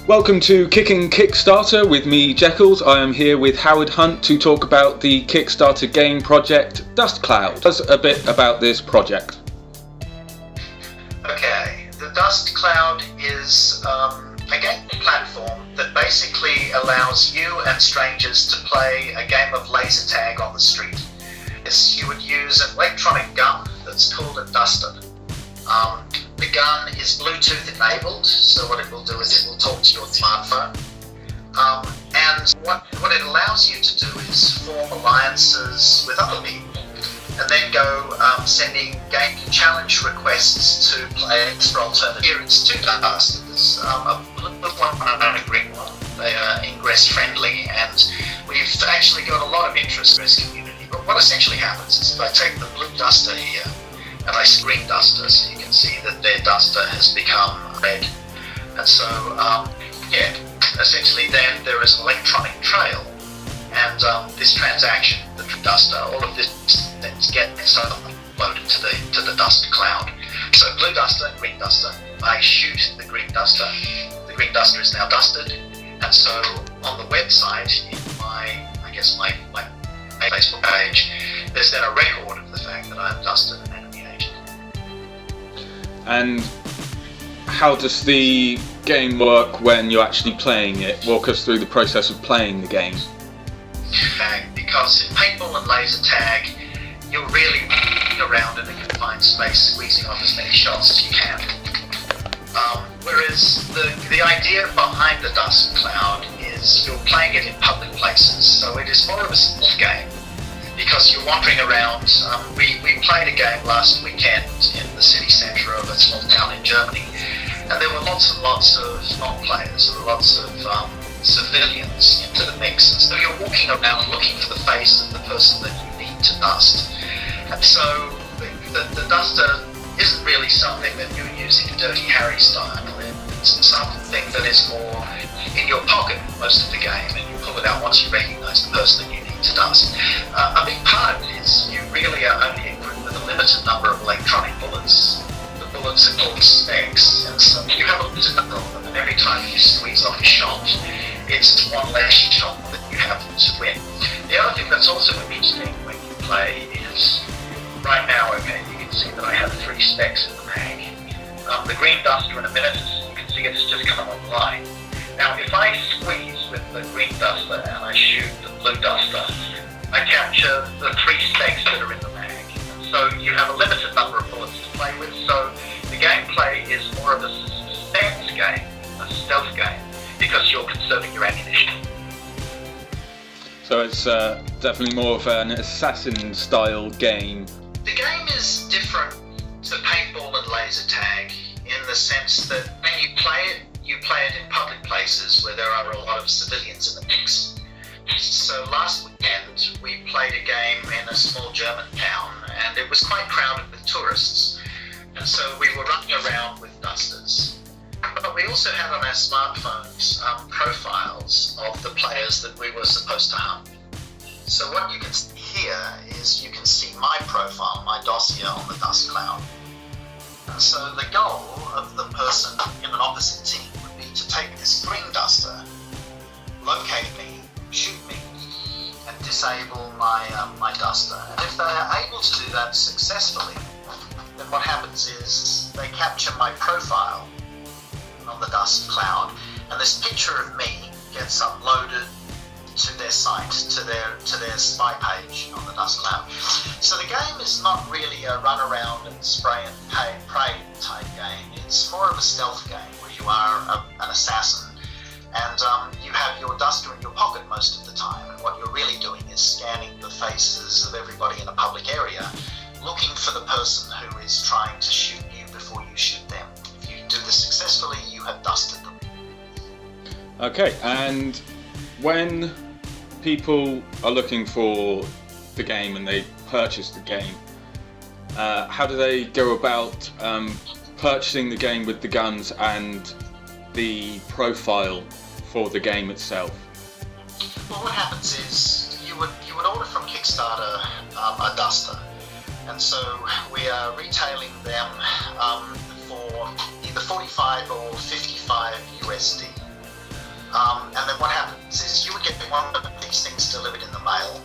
Welcome to Kicking Kickstarter with me, Jekyls. I am here with Howard Hunt to talk about the Kickstarter game project Dustcloud. Tell us a bit about this project. Okay, the Dustcloud is a game platform that basically allows you and strangers to play a game of laser tag on the street. You would use an electronic gun that's called a duster. The gun is Bluetooth enabled, so what it will do is it will talk to your smartphone. And what it allows you to do is form alliances with other people, and then go sending game challenge requests to play extra alternative. Here it's two dusters, a blue one and a green one. They are ingress friendly, and we've actually got a lot of interest in this community. But what essentially happens is if I take the blue duster here, and I green duster, so you can see that their duster has become red. And so, essentially then there is an electronic trail, and this transaction, the duster, all of this things get uploaded to the Dustcloud. So blue duster, green duster, I shoot the green duster is now dusted, and so on the website, in my Facebook page, there's then a record of the fact that I've dusted an enemy agent. And how does the game work when you're actually playing it? Walk us through the process of playing the game. Because in paintball and laser tag, you're really around in a confined space, squeezing off as many shots as you can. Whereas the idea behind the Dustcloud is you're playing it in public places, so it is more of a stealth game because you're wandering around. We played a game last weekend in the city centre of a small town in Germany, and there were lots and lots of non-players, there were lots of civilians into the mix, and so you're walking around looking for the face of the person that you need to dust. And so the duster isn't really something that you're using Dirty Harry style. It's something that is more in your pocket most of the game, and you pull it out once you recognise the person that you need to dust. A big part of it is you really are only equipped with a limited number of electronic bullets. The bullets are called specs, and so you have a limited number of them, and every time you squeeze off a shot, it's one less shot that you have to win. The other thing that's also interesting when you play is, right now, you can see that I have 3 specs in the mag. The green duster in a minute, you can see it's just come online. Now, if I squeeze with the green duster and I shoot the blue duster, I capture the 3 specs that are in the mag. So you have a limited number of bullets to play with, so the gameplay is more of a suspense game, a stealth game, because you're conserving your ammunition. So it's definitely more of an assassin-style game. The game is different to paintball and laser tag in the sense that when you play it in public places where there are a lot of civilians in the mix. So last weekend we played a game in a small German town, and it was quite crowded with tourists, and so we were running around with dusters. But we also had on our smartphones profiles of the players that we were supposed to hunt. So what you can see here is you can see my profile, my dossier on the Dustcloud. And so the goal of the person in an opposite team would be to take this green duster, locate me, shoot me, and disable my duster. And if they are able to do that successfully, then what happens is they capture my profile on the Dustcloud, and this picture of me gets uploaded to their site, to their spy page on the Dustcloud. So the game is not really a run around and spray and pray type game. It's more of a stealth game where you are an assassin, and you have your duster in your pocket most of the time, and what you're really doing is scanning the faces of everybody in a public area, looking for the person who is trying to shoot you before you shoot them. If you do this successfully, you have dusted them. Okay, and when people are looking for the game and they purchase the game, how do they go about purchasing the game with the guns and the profile for the game itself? Well, what happens is you would order from Kickstarter a duster, and so we are retailing them for either 45 or 55 USD. And then what happens is you would get one of these things delivered in the mail.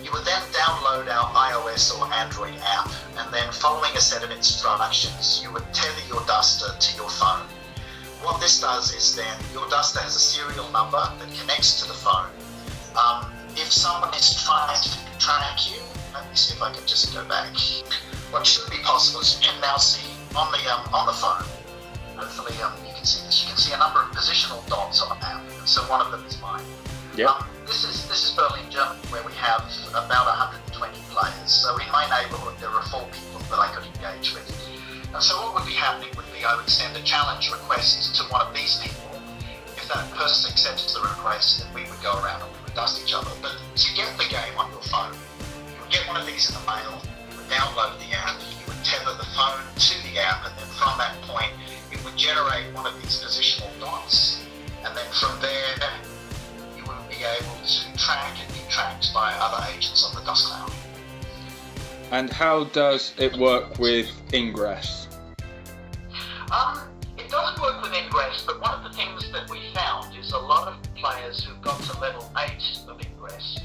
You would then download our iOS or Android app, and then following a set of instructions, you would tether your Duster to your phone. What this does is then your Duster has a serial number that connects to the phone. If someone is trying to track you, let me see if I can just go back. What should be possible is you can now see on the phone. Hopefully, you can see this. You can see a number of positional dots on a map. So one of them is mine. Yeah. This is Berlin, Germany, where we have about 120 players. So in my neighbourhood, there are 4 people that I could engage with. And so what would be happening would be I would send a challenge request to one of these people. If that person accepts the request, then we would go around and we would dust each other. But to get the game on your phone, you would get one of these in the mail, you would download the app, you would tether the phone to the app, and then from that point, it would generate one of these positional dots. And then from there, you would be able to track and be tracked by other agents on the Dustcloud. And how does it work with Ingress? It doesn't work with Ingress, but one of the things that we found is a lot of players who've got to level 8 of Ingress.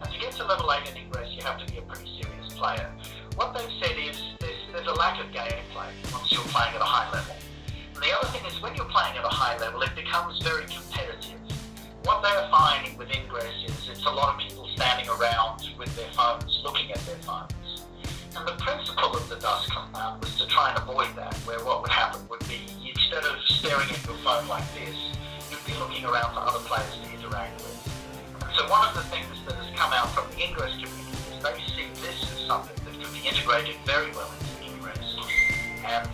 And to get to level 8 in Ingress, you have to be a pretty serious player. What they've said is there's a lack of gameplay once you're playing at a high level. And the other thing is when you're playing at a high level, it becomes very competitive. What they're finding with Ingress is it's a lot of people standing around with their phones, looking at their phones. And the principle of the Dustcloud was to try and avoid that, where what would happen would be, instead of staring at your phone like this, you'd be looking around for other players to interact with. And so one of the things that has come out from the Ingress community is they see this as something that could be integrated very well into Ingress. And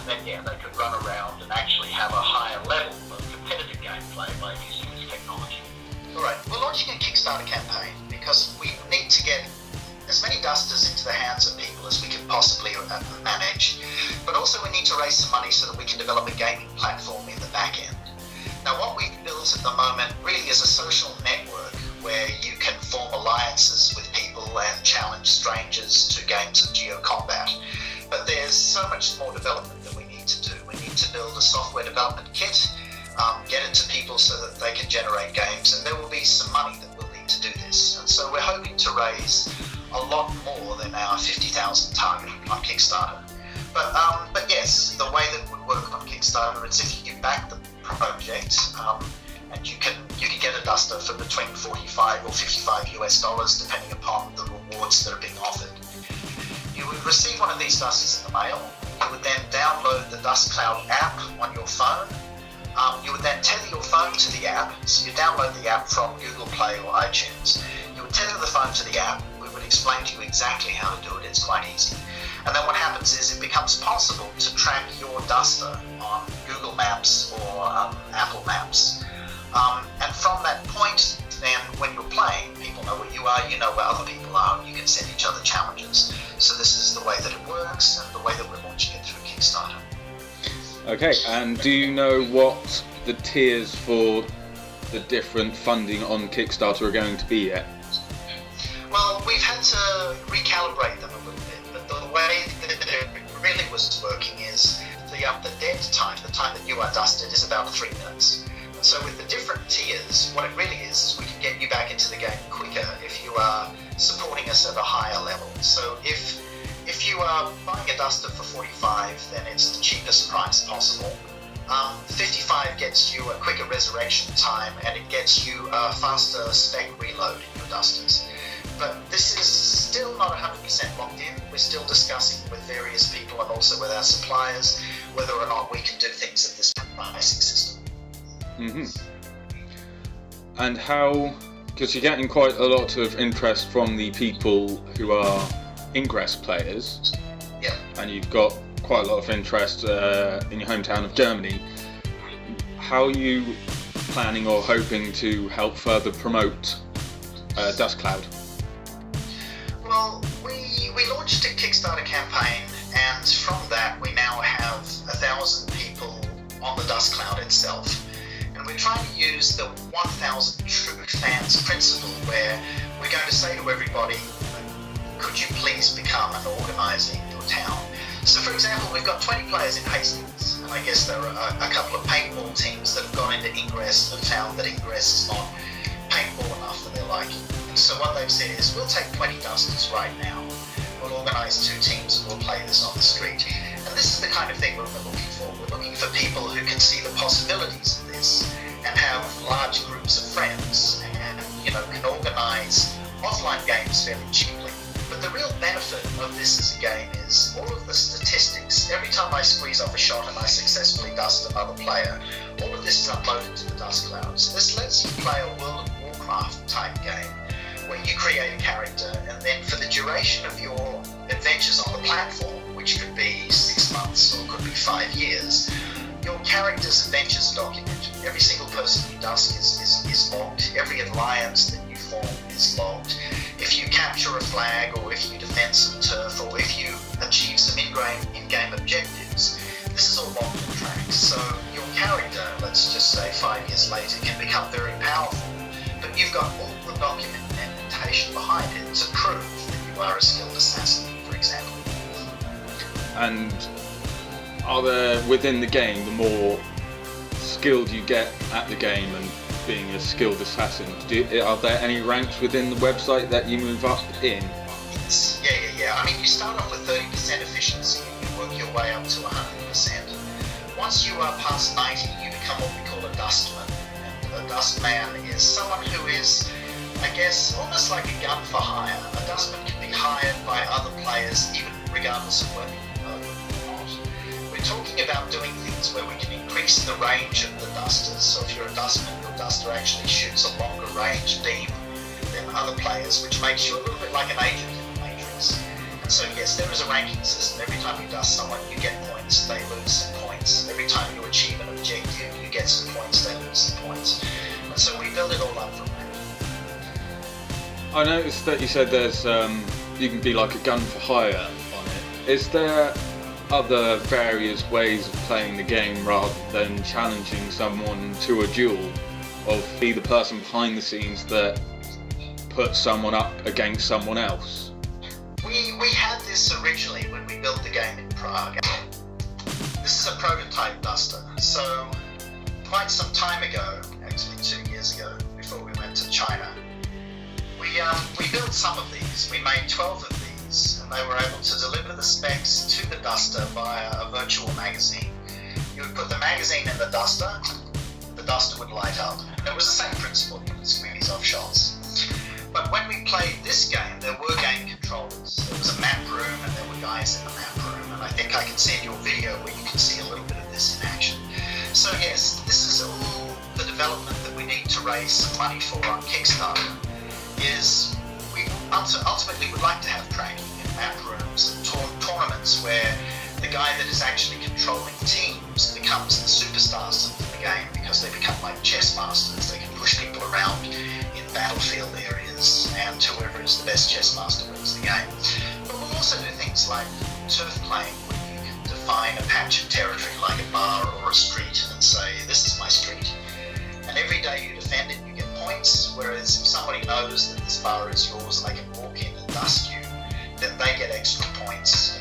then, they could run around and actually have a higher level of competitive gameplay by using this technology. Alright, we're launching a Kickstarter campaign because we need to get as many dusters into the hands of people as we can possibly manage, but also we need to raise some money so that we can develop a gaming platform in the back end. Now what we've built at the moment really is a social network where you can form alliances with people and challenge strangers to games of geo-combat. But there's so much more development that we need to do. We need to build a software development kit, get it to people so that they can generate games, and there will be some money that we'll need to do this. And so we're hoping to raise a lot more than our 50,000 target on Kickstarter. But yes, the way that it would work on Kickstarter is if you back the project, and you can get a duster for between $45 or $55 US, depending upon the rewards that are being offered. You would receive one of these dusters in the mail. You would then download the Dustcloud app on your phone. You would then tether your phone to the app. So you download the app from Google Play or iTunes. You would tether the phone to the app. We would explain to you exactly how to do it. It's quite easy. And then what happens is it becomes possible to track your duster on Google Maps or Apple Maps. And from that point, then when you're playing, people know where you are, you know where other people are, and you can send each other challenges. So this is the way that it works and the way that we're launching it through Kickstarter. Okay, and do you know what the tiers for the different funding on Kickstarter are going to be yet? Well, we've had to recalibrate them a little bit, but the way that it really was working is the dead time, the time that you are dusted, is about 3 minutes. And so with the different tiers, what it really is we can get you back into the game quicker if you are supporting us at a higher level. So if you are buying a duster for $45, then it's the cheapest price possible. 55 gets you a quicker resurrection time, and it gets you a faster spec reload in your dusters. But this is still not 100% locked in. We're still discussing with various people and also with our suppliers whether or not we can do things at this pricing system. And how, because you're getting quite a lot of interest from the people who are Ingress players, and you've got quite a lot of interest in your hometown of Germany, how are you planning or hoping to help further promote Dustcloud? Well, we launched a Kickstarter campaign, and from that we now have 1,000 people on the Dustcloud itself. And we're trying to use the 1,000 true fans principle, where we're going to say to everybody, could you please become an organizer in your town? So for example, we've got 20 players in Hastings, and I guess there are a couple of paintball teams that have gone into Ingress and found that Ingress is not paintball enough for their liking. So what they've said is, we'll take 20 dusters right now, we'll organise 2 teams and we'll play this on the street. And this is the kind of thing we're looking for. We're looking for people who can see the possibilities of this and have large groups of friends and, can organise offline games fairly cheaply. But the real benefit of this as a game is all of the statistics. Every time I squeeze off a shot and I successfully dust another player, all of this is uploaded to the Dustcloud. So this lets you play a World of Warcraft type game where you create a character, and then for the duration of your adventures on the platform, which could be 6 months or could be 5 years, your character's adventures are documented. Every single person you dust is logged. Every alliance that you form is logged. If you capture a flag, or if you defend some turf, or if you achieve some in-game objectives, this is all logged and tracked. So your character, let's just say 5 years later, can become very powerful, but you've got all the documentation behind it to prove that you are a skilled assassin, for example. And are there, within the game, the more skilled you get at the game and being a skilled assassin, are there any ranks within the website that you move up in? Yeah. I mean, you start off with 30% efficiency and you work your way up to 100%. Once you are past 90, you become what we call a dustman. And a dustman is someone who is, I guess, almost like a gun for hire. A dustman can be hired by other players, even regardless of whether you know them or not. We're talking about doing things where we can increase the range of the dusters. So if you're a dustman, your duster actually shoots a longer range beam than other players, which makes you a little bit like an agent in the Matrix. And so yes, there is a ranking system. Every time you dust someone, you get points, they lose some points. Every time you achieve an objective, you get some points, they lose some points. And so we build it all up from there. I noticed that you said there's you can be like a gun for hire on it. Is there other various ways of playing the game rather than challenging someone to a duel, or be the person behind the scenes that puts someone up against someone else? We had this originally when we built the game in Prague. This is a prototype duster. So quite some time ago, actually 2 years ago, before we went to China, we built some of these. We made 12 of these, and they were able to deliver the specs to the duster via a virtual magazine. You would put the magazine in the duster would light up. And it was the same principle, you could squeeze off shots. But when we played this game, there were game controllers. There was a map room, and there were guys in the map room, and I think I can send you a video where you can see a little bit of this in action. So yes, this is all the development that we need to raise some money for on Kickstarter. Is we ultimately would like to have tracking in map rooms and tournaments where the guy that is actually controlling teams becomes the superstars of the game, because they become like chess masters. They can push people around in battlefield areas, and whoever is the best chess master wins the game. But we'll also do things like turf playing, where you can define a patch of territory like a bar or a street and say, this is my street. And every day you defend it, you get points, whereas if somebody knows that this bar is yours and they can walk in and dust you, then they get extra points,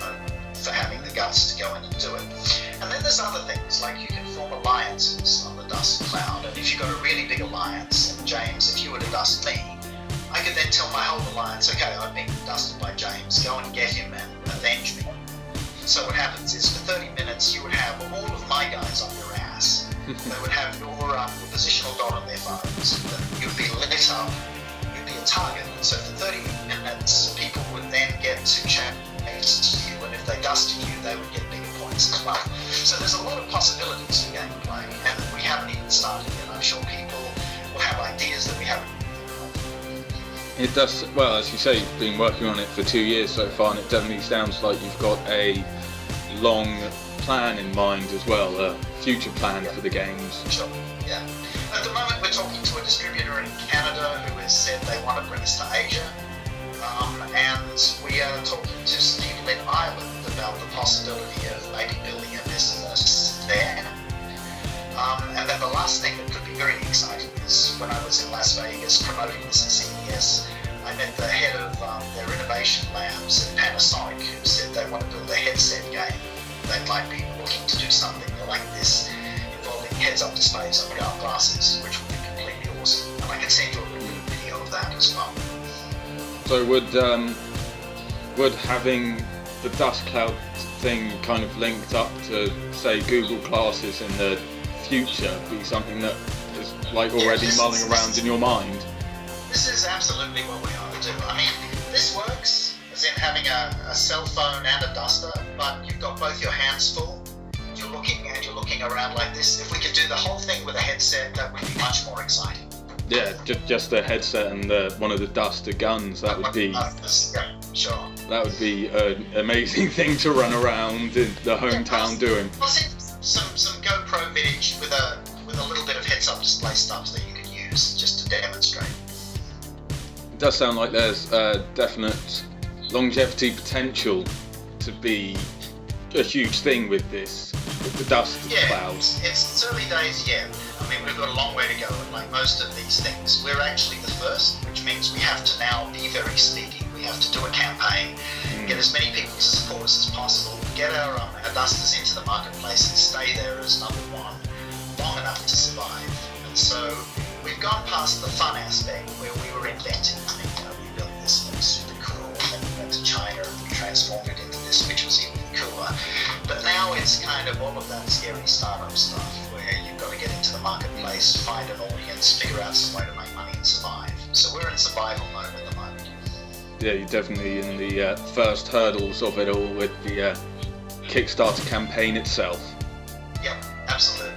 for having the guts to go in and do it. And then there's other things, like you can form alliances on the Dustcloud, and if you've got a really big alliance, and James, if you were to dust me, I could then tell my whole alliance, okay, I've been dusted by James, go and get him and avenge me. So what happens is, for 30 minutes, you would have all of my guys on your ass. They would have your positional dot on their phones. You'd be lit up. You'd be a target. And so for 30 minutes, people would then get to chat to you, and if they dusted you, they would get bigger points as well. So there's a lot of possibilities for gameplay, and we haven't even started yet. I'm sure people will have ideas that we haven't. It does, well, as you say, you've been working on it for 2 years so far, and it definitely sounds like you've got a long plan in mind as well, a future plan for the games. Sure, yeah. At the moment, we're talking to a distributor in Canada who has said they want to bring us to Asia, and we are talking to some people in Ireland about the possibility of maybe building a business there. And then the last thing that could be very exciting is when I was in Las Vegas promoting this at CES, I met the head of their innovation labs at Panasonic, who said they want to build a headset game. They might be looking to do something like this, involving heads-up displays on VR glasses, which would be completely awesome. And I can send you a little video of that as well. So would having the Dustcloud thing kind of linked up to, say, Google Glasses in the future be something that is like already mulling around in your mind? This is absolutely what we ought to do. I mean, this works as in having a cell phone and a duster, but you've got both your hands full. You're looking around like this. If we could do the whole thing with a headset, that would be much more exciting. Yeah, just a headset and one of the duster guns. That would be. Yeah, sure. That would be an amazing thing to run around in the hometown doing. I'll send some GoPro footage with a little bit of heads-up display stuff that you could use just to demonstrate. It does sound like there's definite longevity potential to be a huge thing with this, with the Dustcloud. It's early days yet. I mean, we've got a long way to go, and like most of these things, we're actually the first, which means we have to now be very sneaky. We have to do a campaign, get as many people to support us as possible, get our dusters into the marketplace and stay there as number one long enough to survive. And so we've gone past the fun aspect where we were inventing. I mean, we built this thing super cool, and then we went to China and transformed it into this, which was even cooler. But now it's kind of all of that scary startup stuff where you've got to get into the marketplace, find an audience, figure out some way to make money and survive. So we're in survival mode at the moment. Yeah, you're definitely in the first hurdles of it all with the Kickstarter campaign itself. Yep, absolutely.